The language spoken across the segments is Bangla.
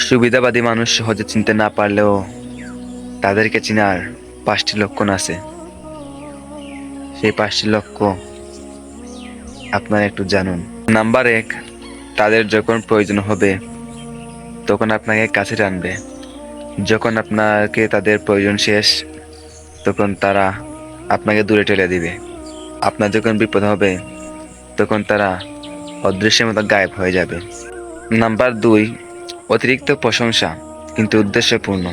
সুবিধাবাদী মানুষ সহজে চিনতে না পারলেও তাদেরকে চিনার 5টি লক্ষণ আছে। সেই 5টি লক্ষণ আপনারা একটু জানুন। নাম্বার 1, তাদের যখন প্রয়োজন হবে তখন আপনাকে কাছে টানবে। যখন আপনাকে তাদের প্রয়োজন শেষ তখন তারা আপনাকে দূরে ঠেলে দিবে। আপনার যখন বিপদ হবে তখন তারা অদৃশ্যের মতো গায়েব হয়ে যাবে। নাম্বার 2, অতিরিক্ত প্রশংসা কিন্তু উদ্দেশ্যপূর্ণ।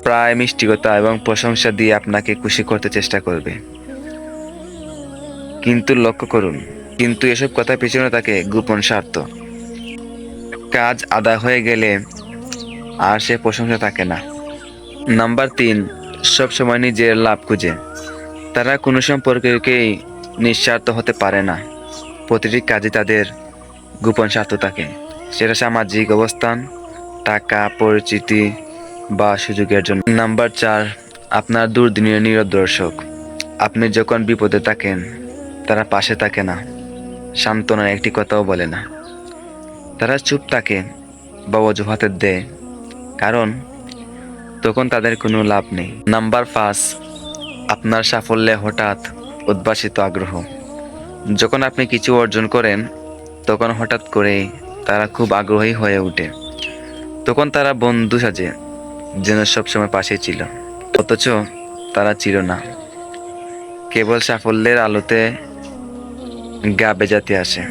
প্রায় মিষ্টিকতা এবং প্রশংসা দিয়ে আপনাকে খুশি করতে চেষ্টা করবে। কিন্তু লক্ষ্য করুন, কিন্তু এসব কথার পিছনে থাকে গোপন স্বার্থ। কাজ আদায় হয়ে গেলে আর সে প্রশংসা থাকে না। নাম্বার 3, সবসময় নিজের লাভ খুঁজে। তারা কোনো সম্পর্কেই নিঃস্বার্থ হতে পারে না। প্রতিটি কাজে তাদের গোপন স্বার্থ থাকে, সেটা সামাজিক অবস্থান, টাকা, পরিচিতি বা সুযোগের জন্য। নাম্বার 4, আপনার দুর্দিনের নীরব দর্শক। আপনি যখন বিপদে থাকেন তারা পাশে থাকে না, সান্ত্বনার একটি কথাও বলে না। তারা চুপ থাকে বা অজুহাতে দেয়, কারণ তখন তাদের কোনো লাভ নেই। নাম্বার 5, আপনার সাফল্যে হঠাৎ উদ্ভাসিত আগ্রহ। যখন আপনি কিছু অর্জন করেন তখন হঠাৎ করে তারা খুব আগ্রহী হয়ে ওঠে। তখন তারা বন্ধু সাজে, যেন সবসময় পাশে ছিল, অথচ তারা ছিল না। কেবল সাফল্যের আলোতে গা বেজাতে আসে।